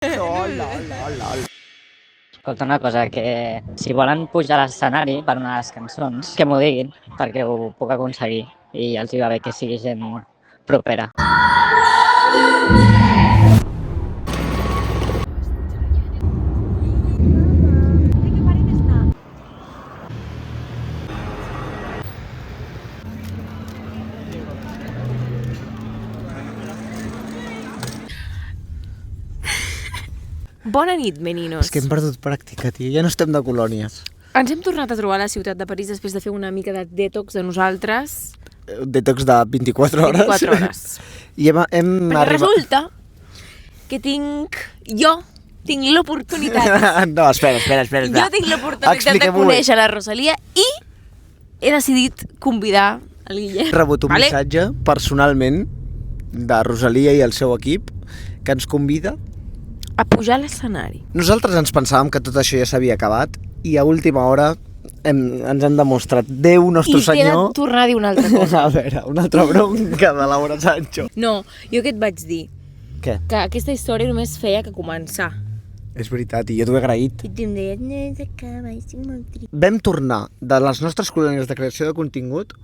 Hola, hola, hola. Escolta una cosa, que si volen pujar a l'escenari per una de les cançons, que m'ho diguin, perquè ho puc aconseguir i els hi va bé que sigui gent propera. Bona nit, meninos. És que hem perdut pràctica, tio. Ja no estem de colònies. Ens hem tornat a trobar a la ciutat de París després de fer una mica de detox de nosaltres. Un detox de 24 hores. 24 hores. I hem Perquè resulta que jo tinc l'oportunitat. No, espera. Jo tinc l'oportunitat de conèixer la Rosalia i he decidit convidar el Guillem. He rebut un missatge personalment de Rosalia i el seu equip que ens convida A pujar a l'escenari. Nosaltres ens pensàvem que tot això ja s'havia acabat i a última hora ens han demostrat Déu, nostre Senyor... I t'he de tornar a dir una altra cosa. A veure, una altra bronca de Laura Sancho. No, jo què et vaig dir? Què? Que aquesta història només feia que començar. És veritat, i jo t'ho he agraït. I tu em deies, no s'acaba, estic molt trist. Vam tornar de les nostres colònies de creació de contingut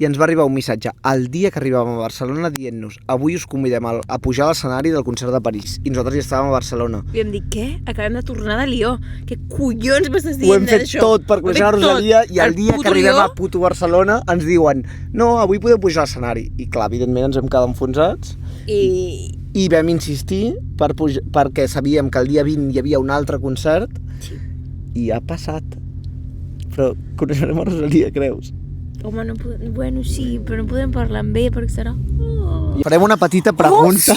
i ens va arribar un missatge el dia que arribàvem a Barcelona dient-nos avui us convidem a pujar a l'escenari del concert de París i nosaltres ja estàvem a Barcelona. I em dic, què? Acabem de tornar de Lió. Què collons m'estàs dient Ho hem fet d'això? tot per conèixer la Rosalia i el dia que arribem a puto Barcelona ens diuen no, avui podeu pujar a l'escenari. I clar, evidentment ens vam quedar enfonsats i vam insistir perquè sabíem que el dia 20 hi havia un altre concert i ha passat. Però coneixerem a Rosalia, creus? Home, no podem... Bueno, sí, però no podem parlar amb ella perquè serà... Oh. Farem una petita pregunta.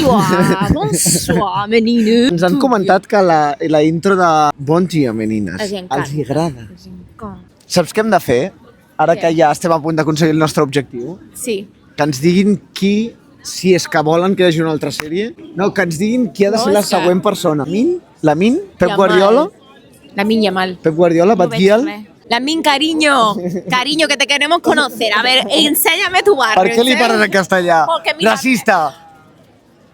Bonsoir, menines. Ens han comentat que la intro de Bon dia, menines, els agrada. Saps què hem de fer? Ara que ja estem a punt d'aconseguir el nostre objectiu. Sí. Que ens diguin qui, si és que volen que hi hagi una altra sèrie, no, que ens diguin qui ha de ser la següent persona. Lamin? Pep Guardiola? Lamin Yamal. Pep Guardiola, Batguiel? Lamin, cariño, que te queremos conocer. A ver, enséñame tu barrio. Per què li parles en castellà? Racista!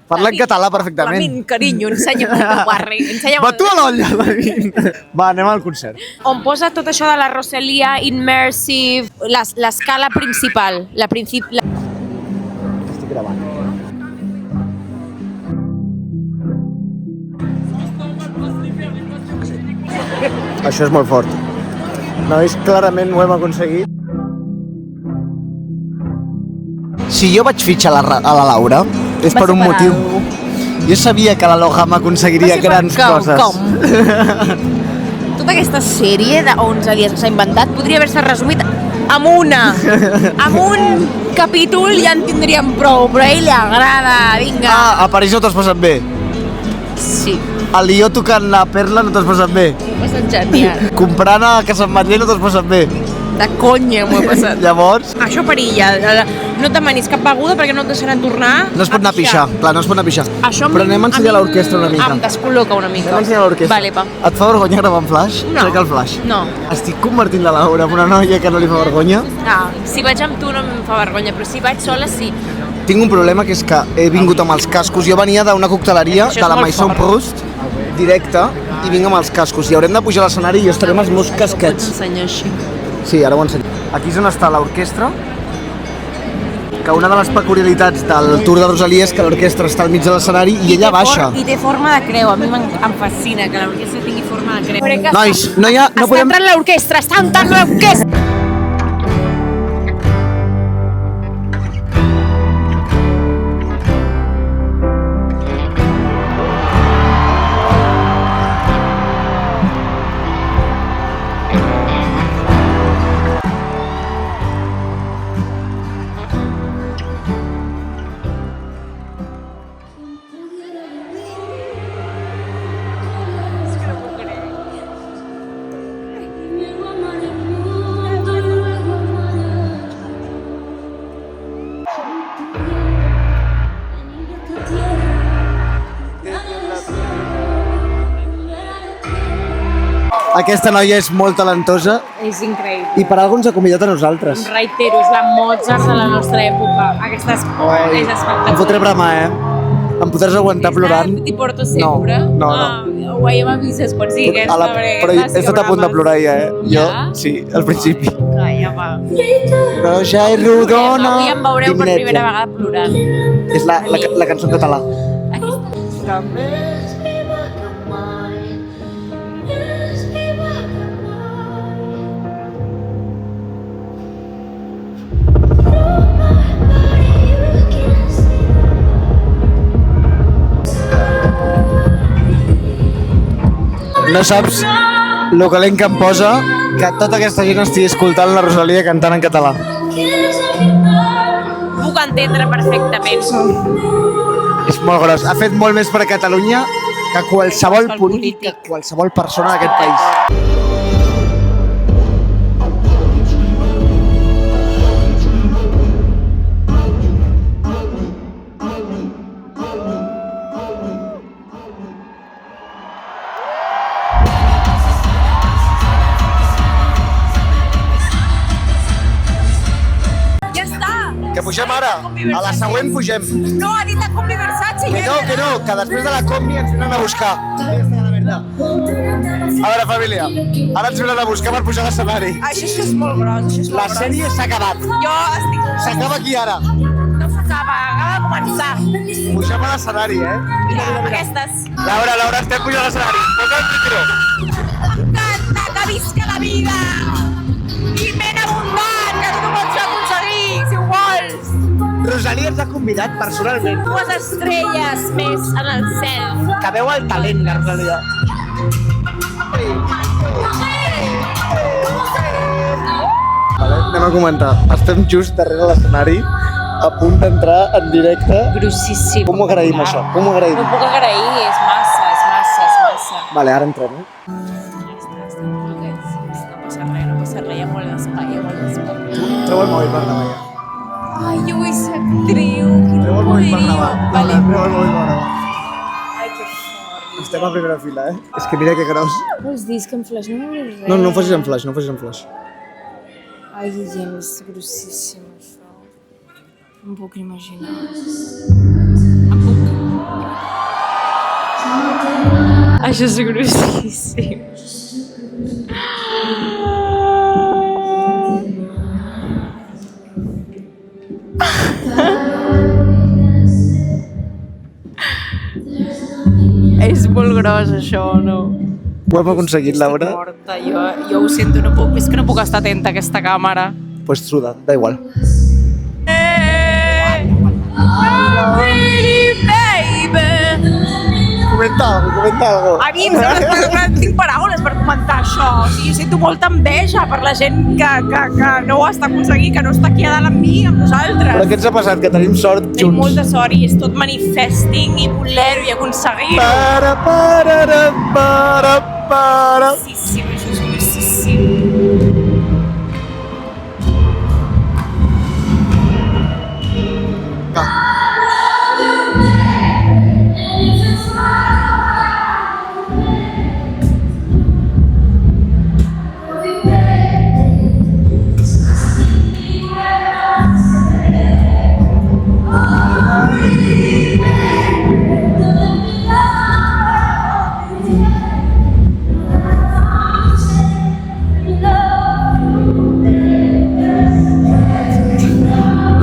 Parla en català perfectament. Lamin, cariño, enséñame tu barrio. Va tu a l'olla, Lamin! Va, anem al concert. On posa tot això de la Rosalia, immersive, l'escala principal. Estic gravant. Això és molt fort. Nois, clarament ho hem aconseguit. Si jo vaig fitxar a la Laura, és per un motiu. Jo sabia que la Loham aconseguiria grans coses. Tota aquesta sèrie de 11 dies que s'ha inventat podria haver-se resumit amb un capítol ja en tindríem prou, però a ell li agrada, vinga. Ah, a París no t'has passat bé? Sí. A Lió tocant la perla no t'has passat bé? M'ho he passat genial. Comprant a Casa Matller no t'has passat bé? De conya m'ho he passat. Llavors? Això perilla. No et demanis cap beguda perquè no et deixaran tornar No es pot anar a pixar. Clar, no es pot anar a pixar. Però anem a ensenyar l'orquestra una mica. Em descol·loca una mica. Anem a ensenyar l'orquestra. Vale, pa. Et fa vergonya gravar en flash? No. Trec el flash. No. Estic convertint la Laura en una noia que no li fa vergonya. No, si vaig amb tu no em fa vergonya, però si vaig sola sí. Tinc un problema que és que he vingut amb els cascos. Jo venia d'una cocteleria de la Maison Proust directe i vinc amb els cascos. I haurem de pujar a l'escenari i jo estaré amb els meus casquets. Ensenyar així. Sí, ara ho ensenyo. Aquí és on està l'orquestra, que una de les peculiaritats del Tour de Rosalia és que l'orquestra està al mig de l'escenari i ella baixa. I té forma de creu, a mi em fascina que l'orquestra tingui forma de creu. Nois, no podem... Està entrant l'orquestra, està entrant l'orquestra! Aquesta noia és molt talentosa És increïble. i per alguna ens ha convidat a nosaltres. Reitero, és la Mozart de la nostra època. Aquesta és espectacular. Em fotré brama, Em podràs aguantar plorant? T'hi porto sempre? No. Ho ja m'avises quan sigui aquesta, Però he estat a punt de plorar ja, Jo, sí, al principi. Calla, va. Roja i rodona. Avui em veureu per primera vegada plorant. És la cançó en català. Aquesta. No saps lo calent que em posa que tota aquesta gent estigui escoltant la Rosalia cantant en català. Puc entendre perfectament. És molt gros. Ha fet molt més per Catalunya que qualsevol polític, que qualsevol persona d'aquest país. Ja està! Que pugem ara. A la següent pugem. No, ha dit la Combi Versace. Que no, que després de la combi ens venen a buscar. A veure, família, ara ens venen a buscar per pujar a l'escenari. Això és molt gros, La sèrie s'ha acabat. Jo estic... S'acaba aquí ara. No s'acaba, acaba de començar. Pugem a l'escenari, Mira, aquestes. Laura, estem pujant a l'escenari. Posa el micro. M'encanta, que visca la vida! I ben abundant, que tu ho pots aconseguir, si ho vols! Rosalia ens ha convidat personalment. 2 estrelles més en el cel. Que veu el talent, la Rosalia. Anem a comentar. Estem just darrere l'escenari, a punt d'entrar en directe. Grossíssim. Com ho agraïm, això? Com ho agraïm? No puc agrair, és massa. Vale, ara entrem. No passa res, hi ha molt d'espai, Treu el mòbil per gravar. Ai, jo vull ser actriu. Treu el mòbil per gravar. Vale. Treu el mòbil per gravar. Ai, que fort. Estem a primera fila, És que mira que gros. Vols dir que en flash no veuré res? No facis en flash, no facis en flash. Ai, gent, és grossíssim, això. No em puc imaginar. Això és grossíssim. És molt gros, això, no? Ho hem aconseguit, Laura. Morta, jo ho sento, no puc, és que no puc estar atenta a aquesta càmera. Pues truda, da igual. Comenta algo. A mi em sembla que tinc paraules per comentar això. O sigui, sento molta enveja per la gent que no ho està aconseguint, que no està aquí a dalt amb mi, amb nosaltres. Però què ens ha passat? Que tenim sort junts. Tenim molta sort i és tot manifesting i voler-ho i aconseguir-ho. Para. Grossíssim, això és grossíssim.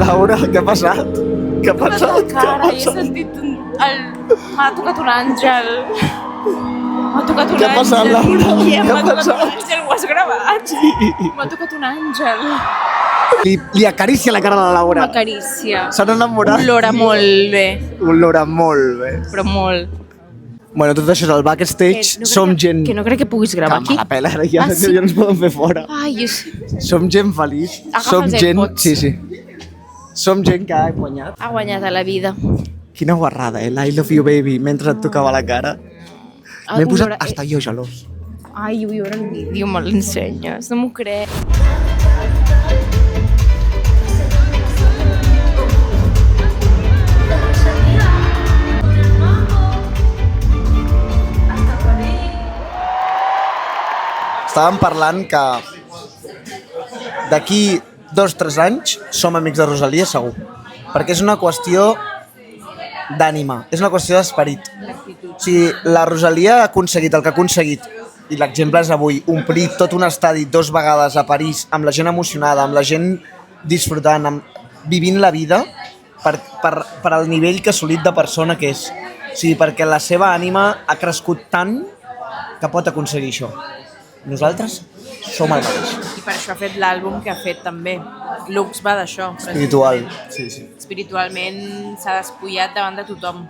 Laura, què ha passat? Què ha passat? Cara, he sentit m'ha tocat un àngel. M'ha tocat un àngel. Què ha passat, Laura? Què Què ha m'ha tocat passat? un àngel, ho has gravat? Sí. M'ha tocat un àngel. Li acaricia la cara a la Laura. M'acarícia. S'han enamorat. Olora molt bé, Olora molt bé. però molt. Bueno, tot això és el backstage. Som gent... Que no crec que puguis gravar Que aquí. me la pela, ara ja, Ah, sí? ja ens poden fer fora. Ai, Som gent feliç. Agafa Som els gent... AirPods. Sí. Som gent que ha guanyat. ha guanyat a la vida. Quina guarrada, I love you, baby, mentre et tocava la cara. M'he posat hasta jo gelós. Ai, vull veure el vídeo, me l'ensenyes, no m'ho crec. Estàvem parlant que d'aquí 2 o 3 anys som amics de Rosalia, segur. Perquè és una qüestió d'ànima, és una qüestió d'esperit. O sigui, la Rosalia ha aconseguit el que ha aconseguit, i l'exemple és avui, omplir tot un estadi 2 vegades a París, amb la gent emocionada, amb la gent disfrutant, vivint la vida, per al nivell que ha assolit de persona que és. O sigui, perquè la seva ànima ha crescut tant que pot aconseguir això. Nosaltres som el mateix. I per això ha fet l'àlbum que ha fet també. Lux va d'això. Espiritual. Sí. Espiritualment s'ha despullat davant de tothom.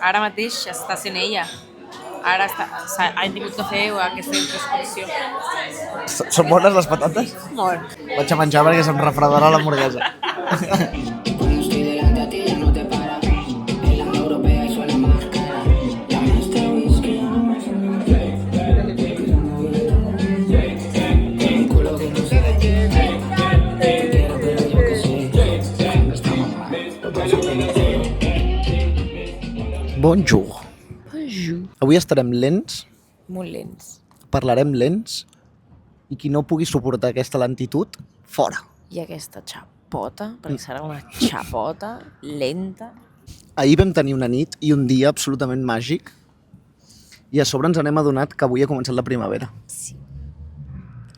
Ara mateix està sent ella. Ara han tingut que fer aquesta introspecció. Són bones les patates? Molt. Vaig a menjar perquè se'm refredarà l'hamburguesa. Bonjour. Avui estarem lents, Molt lents. parlarem lents, i qui no pugui suportar aquesta lentitud, fora. I aquesta xapota, perquè serà una xapota lenta. Ahir vam tenir una nit i un dia absolutament màgic, i a sobre ens n'hem adonat que avui ha començat la primavera. Sí.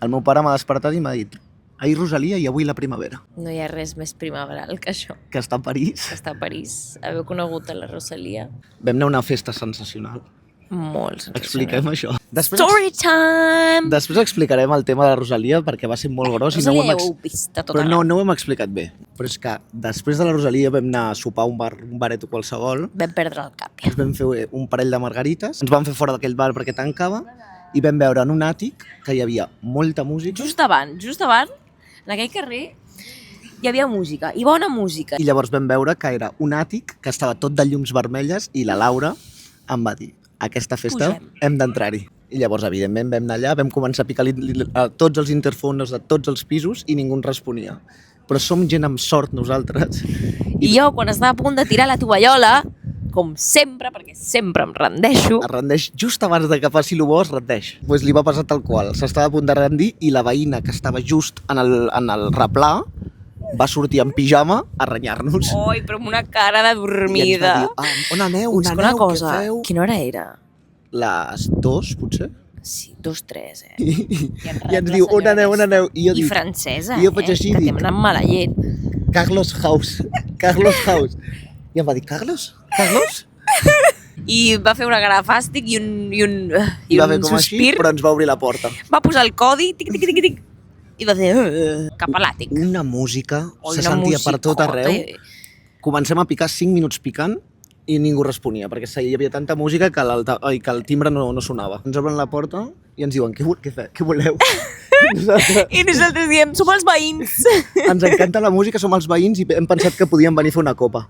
El meu pare m'ha despertat i m'ha dit: ahir Rosalia i avui la primavera. No hi ha res més primaveral que això. Que està a París. Que està a París. Haver conegut a la Rosalia. Vam anar a una festa sensacional. Molt sensacional. Expliquem això. Story time! Després explicarem el tema de la Rosalia perquè va ser molt gros i no ho hem, ja ho heu vist a tota però no ho hem explicat bé. Però és que després de la Rosalia vam anar a sopar a un baret o qualsevol, Vam perdre el cap, ja. ens vam fer un parell de margarites, ens vam fer fora d'aquell bar perquè tancava i vam veure en un àtic que hi havia molta música Just davant, en aquell carrer, hi havia música, i bona música. i llavors vam veure que era un àtic que estava tot de llums vermelles i la Laura em va dir: aquesta festa Pugem. hem d'entrar-hi. I llavors, evidentment, vam anar allà, vam començar a picar a tots els interfonos de tots els pisos i ningú ens responia. Però som gent amb sort, nosaltres. I jo, quan estava a punt de tirar la tovallola, com sempre, perquè sempre em rendeixo, Es rendeix just abans de que passi el bo, es rendeix. Pues li va passar tal qual. S'estava a punt de rendir i la veïna, que estava just en el replà, va sortir en pijama a renyar-nos. oi, però amb una cara de I ens va dormida. dir: on aneu? Us dic una cosa, què feu? quina hora era? Les 2, potser? Sí, 2, 3, I ens diu: on aneu? I jo I dic: francesa, i jo faig així, que dic: t'hem anat mala llet. Carlos House. I em va dir: Carlos? I va fer una cara de fàstic i I va fer un com així, sospir. però ens va obrir la porta. Va posar el codi, tic, tic, tic, tic, i va fer cap a l'àtic. Una música, Oi, se una sentia per tot musicota, arreu. Comencem a picar 5 minuts picant i ningú responia, perquè hi havia tanta música que el timbre no sonava. Ens obren la porta i ens diuen: què voleu? I nosaltres diem, som els veïns. Ens encanta la música, som els veïns i hem pensat que podíem venir a fer una copa.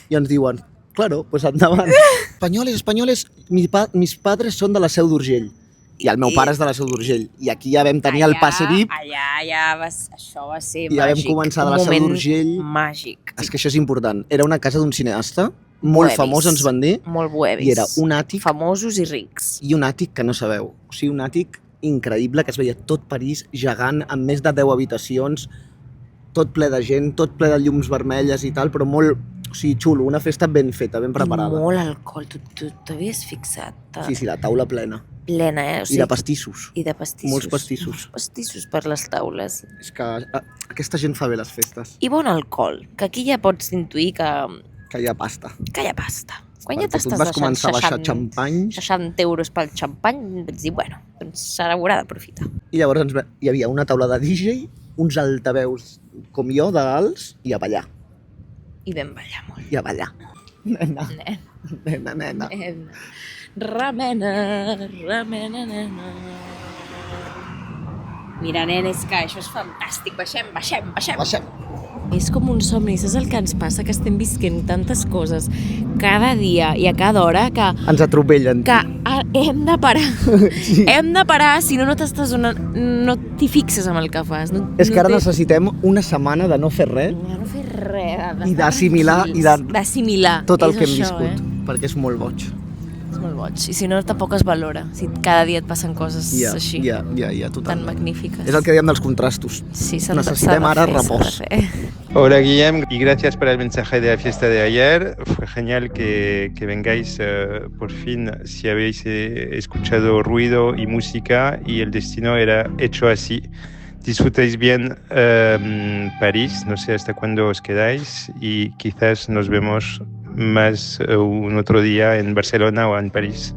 I ens diuen: claro, pues endavant. Españoles, mis padres són de la Seu d'Urgell. I el meu pare és de la Seu d'Urgell. I aquí ja vam tenir el passe VIP. Això va ser I ja vam màgic. començar de la Seu d'Urgell. Màgic. És que això és important. Era una casa d'un cineasta, molt Bohemis. famós, ens van dir, Molt bohemis. i era un àtic, Famosos i rics. i un àtic que no sabeu. O sigui, un àtic increïble, que es veia tot París gegant, amb més de 10 habitacions, tot ple de gent, tot ple de llums vermelles i tal, però molt, o sigui, xulo, una festa ben feta, ben preparada. I molt alcohol. Tu t'havies fixat? Sí, la taula plena. Plena, I de pastissos. I de pastissos. Molts pastissos. Molts pastissos per les taules. És que aquesta gent fa bé les festes, I bon alcohol, que aquí ja pots intuir que que hi ha pasta. hi ha pasta. Quan Perquè ja tu t'estàs et vas deixant començar a baixar xampany 60 euros pel xampany, vaig dir, bueno, doncs s'haurà d'aprofitar. i llavors hi havia una taula de DJ, uns altaveus com jo, de alts, i a ballar. I vam ballar molt. I a ballar. Nena, nena. Remena, nena. Mira, nen, és que això és fantàstic. Baixem. Baixem. És com un somni, saps el que ens passa? Que estem visquent tantes coses cada dia i a cada hora que Ens atropellen. hem de parar. Sí. Hem de parar, si no t'estàs donant... No t'hi fixes amb el que fas. És que ara necessitem una setmana de no fer res, De no fer res. I d'assimilar, D'assimilar. tot el És que hem això, viscut, perquè és molt boig. És molt boig. I si no, tampoc es valora. Si cada dia et passen coses així. Ja, totalment. Tan magnífiques. És el que diem dels contrastos. Sí, necessitem ara repòs. Hola Guillem, y gracias por el mensaje de la fiesta de ayer. Fue genial que vengáis por fin, si habéis escuchado ruido y música y el destino era hecho así. Disfrutéis bien París, no sé hasta cuándo os quedáis y quizás nos vemos más un otro día en Barcelona o en París.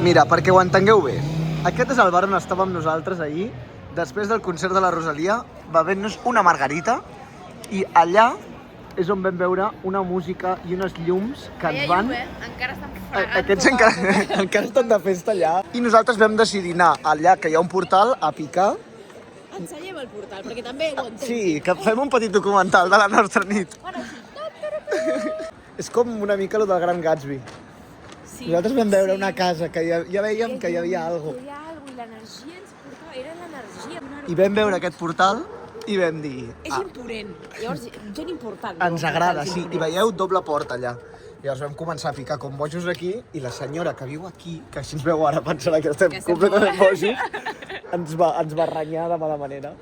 Mira, perquè ho entengueu bé, aquest és el bar on estàvem nosaltres ahir, després del concert de la Rosalia, bevent-nos una margarita, i allà és on vam veure una música i unes llums que ens van... Encara estan fregant. Aquests encara estan de festa allà. I nosaltres vam decidir anar allà, que hi ha un portal, a picar. Ensenyem el portal, perquè també ho entenc. Sí, que fem un petit documental de la nostra nit. És com una mica lo del Gran Gatsby. Sí, Nosaltres vam veure una casa que ja veiem que hi havia alguna cosa. Hi havia alguna cosa i l'energia ens portava, era l'energia. I vam veure aquest portal i vam dir... És imponent. Llavors, gent important. Ens agrada, sí. I veieu doble porta allà. Llavors vam començar a picar com bojos aquí i la senyora que viu aquí, que així ens veu ara pensarà que estem completament bojos, ens va renyar de mala manera.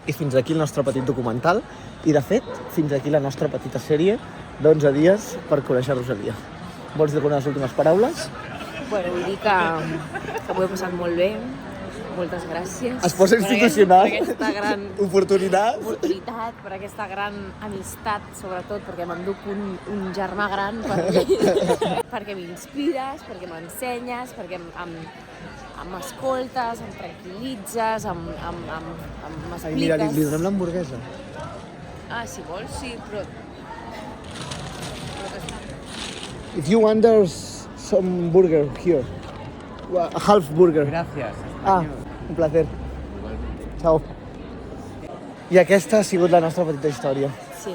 I fins aquí el nostre petit documental. I de fet, fins aquí la nostra petita sèrie d'11 dies per conèixer Rosalia. Vols dir algunes últimes paraules? Bueno, vull dir que m'ho he passat molt bé. Moltes gràcies. Es posa institucional. Per aquesta gran oportunitat, per aquesta gran amistat, sobretot, perquè m'enduc un germà gran perquè m'inspires, perquè m'ensenyes, perquè m'escoltes, em tranquil·litzes, m'expliques... Ai, mira, li donem l'hamburguesa. Ah, si vols, sí, però... If you want, there's some burger here. A half burger. Gracias. Un placer. Ciao. I aquesta ha sigut la nostra petita història. Sí.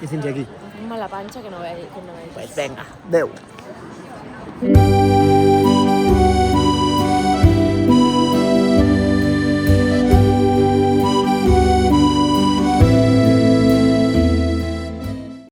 I fins aquí. Em fa mala panxa que no veig. Pues venga. Adéu.